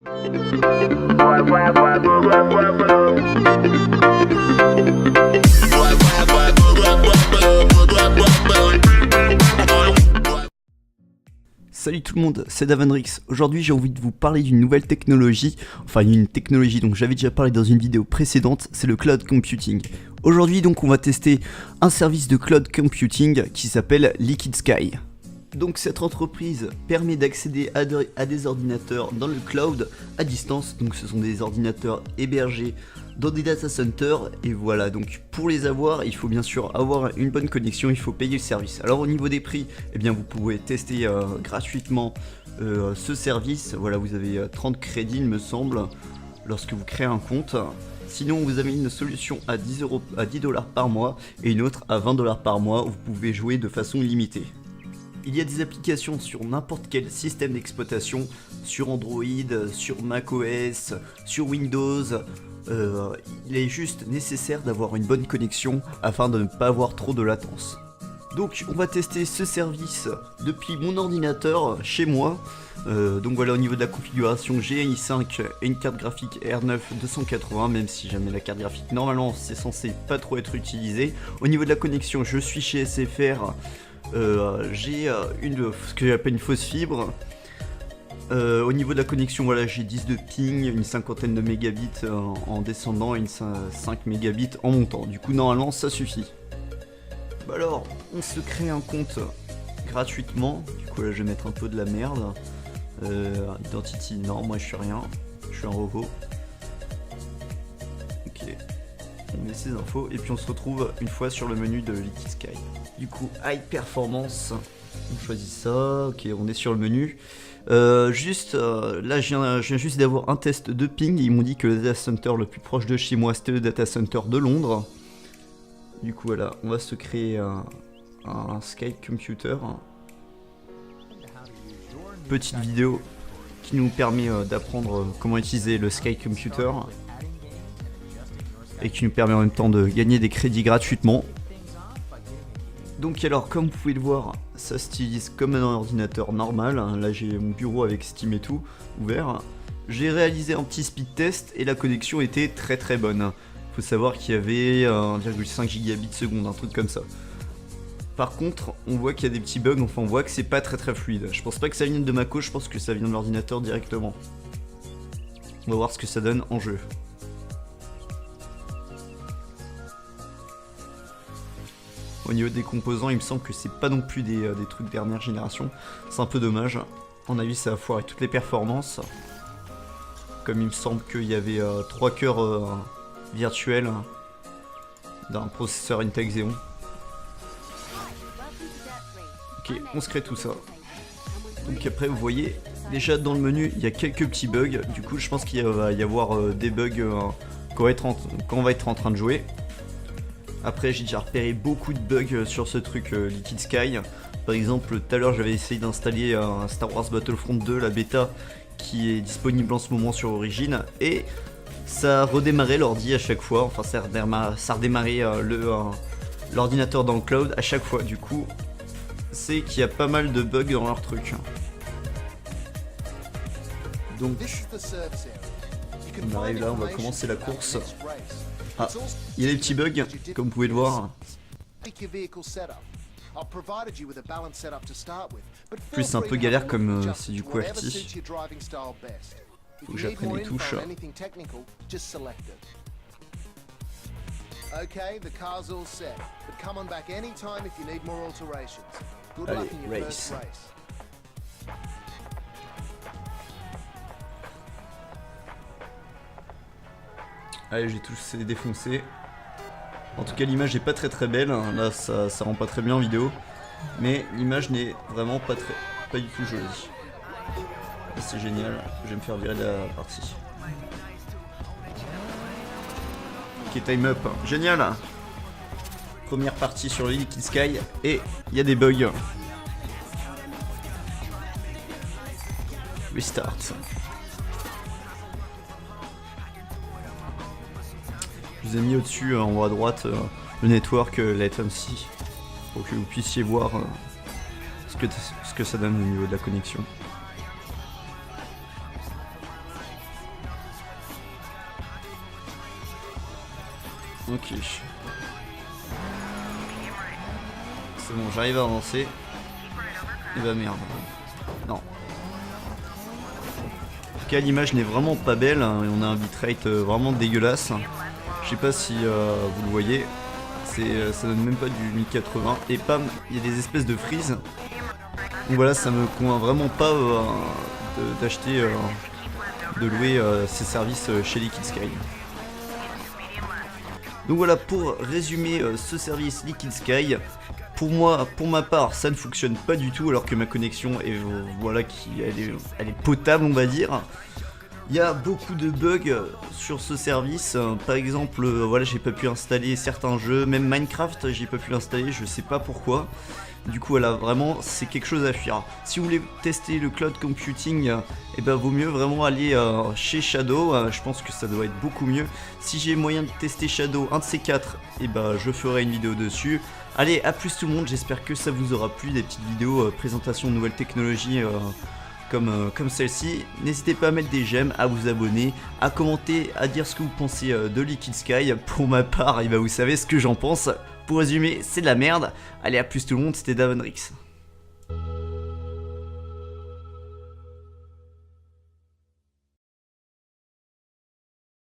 Salut tout le monde, c'est Davenrix. Aujourd'hui j'ai envie de vous parler d'une nouvelle technologie, enfin une technologie dont j'avais déjà parlé dans une vidéo précédente, c'est le cloud computing. Aujourd'hui donc on va tester un service de cloud computing qui s'appelle Liquid Sky. Donc cette entreprise permet d'accéder à des ordinateurs dans le cloud à distance, donc ce sont des ordinateurs hébergés dans des data centers, et voilà, donc pour les avoir, il faut bien sûr avoir une bonne connexion, il faut payer le service. Alors au niveau des prix, eh bien vous pouvez tester gratuitement ce service, voilà, vous avez 30 crédits il me semble, lorsque vous créez un compte. Sinon vous avez une solution à 10 $ par mois et une autre à 20 $ par mois où vous pouvez jouer de façon illimitée. Il y a des applications sur n'importe quel système d'exploitation, sur Android, sur macOS, sur Windows. Il est juste nécessaire d'avoir une bonne connexion afin de ne pas avoir trop de latence. Donc on va tester ce service depuis mon ordinateur chez moi. Donc voilà, au niveau de la configuration, j'ai un i5 et une carte graphique R9 280, même si jamais la carte graphique normalement c'est censé pas trop être utilisé. Au niveau de la connexion, je suis chez SFR. J'ai ce que j'appelle une fausse fibre. Au niveau de la connexion, voilà, j'ai 10 de ping, une cinquantaine de mégabits en descendant et une 5 mégabits en montant. Du coup, normalement, ça suffit. Bah alors, on se crée un compte gratuitement. Du coup, là, je vais mettre un peu de la merde. Identity, non, moi je suis rien. Je suis un robot. Ok. On met ces infos et puis on se retrouve une fois sur le menu de Liquid Sky. Du coup, High Performance. On choisit ça. Ok, on est sur le menu. Là je viens juste d'avoir un test de ping. Ils m'ont dit que le data center le plus proche de chez moi c'était le data center de Londres. Du coup voilà, on va se créer un Sky Computer. Petite vidéo qui nous permet d'apprendre comment utiliser le Sky Computer et qui nous permet en même temps de gagner des crédits gratuitement. Donc alors, comme vous pouvez le voir, ça stylise comme un ordinateur normal. Là j'ai mon bureau avec Steam et tout ouvert. J'ai réalisé un petit speed test et la connexion était très bonne. Faut savoir qu'il y avait 1,5 gigabits seconde, un truc comme ça. Par contre, on voit qu'il y a des petits bugs, enfin on voit que c'est pas très fluide. Je pense pas que ça vienne de ma cause, je pense que ça vient de l'ordinateur directement. On va voir ce que ça donne en jeu. Au niveau des composants, il me semble que c'est pas non plus des trucs dernière génération. C'est un peu dommage. On a vu ça va foirer toutes les performances. Comme il me semble qu'il y avait 3 cœurs virtuels d'un processeur Intel Xeon. Ok, on se crée tout ça. Donc après vous voyez, déjà dans le menu il y a quelques petits bugs. Du coup je pense qu'il va y avoir des bugs quand on va être en train de jouer. Après j'ai déjà repéré beaucoup de bugs sur ce truc Liquid Sky. Par exemple tout à l'heure j'avais essayé d'installer un Star Wars Battlefront 2, la bêta qui est disponible en ce moment sur Origin, et ça a redémarré l'ordi à chaque fois, enfin ça a redémarré l'ordinateur dans le cloud à chaque fois. Du coup c'est qu'il y a pas mal de bugs dans leur truc. Donc on arrive là, on va commencer la course. Ah, il y a des petits bugs, comme vous pouvez le voir. Plus c'est un peu galère comme c'est du QWERTY. Faut que j'apprenne les touches. Allez, race. Allez, j'ai tous défoncé. En tout cas, l'image est pas très belle. Là, ça rend pas très bien en vidéo. Mais l'image n'est vraiment pas du tout jolie. C'est génial. Je vais me faire virer de la partie. Ok, time up. Génial. Première partie sur le Liquid Sky. Et il y a des bugs. Restart. Je vous ai mis au-dessus, en haut à droite, le network latency, pour que vous puissiez voir ce que ça donne au niveau de la connexion. Ok. C'est bon, j'arrive à avancer. Et bah merde. Non. En tout cas, l'image n'est vraiment pas belle, hein, et on a un bitrate vraiment dégueulasse. Je sais pas si vous le voyez. Ça donne même pas du 1080. Et pam, il y a des espèces de freeze. Donc voilà, ça me convainc vraiment pas d'acheter, de louer ces services chez Liquid Sky. Donc voilà, pour résumer ce service Liquid Sky, pour moi, pour ma part, ça ne fonctionne pas du tout, alors que ma connexion est, voilà, elle est potable, on va dire. Il y a beaucoup de bugs sur ce service. Par exemple, voilà, j'ai pas pu installer certains jeux, même Minecraft, j'ai pas pu l'installer, je sais pas pourquoi. Du coup, voilà, vraiment, c'est quelque chose à fuir. Si vous voulez tester le cloud computing, eh ben, vaut mieux vraiment aller chez Shadow. Je pense que ça doit être beaucoup mieux. Si j'ai moyen de tester Shadow, un de ces quatre, eh ben, je ferai une vidéo dessus. Allez, à plus tout le monde. J'espère que ça vous aura plu, des petites vidéos présentation de nouvelles technologies comme celle-ci. N'hésitez pas à mettre des j'aime, à vous abonner, à commenter, à dire ce que vous pensez de Liquid Sky. Pour ma part, eh ben, vous savez ce que j'en pense. Pour résumer, c'est de la merde. Allez, à plus tout le monde, c'était Davenrix.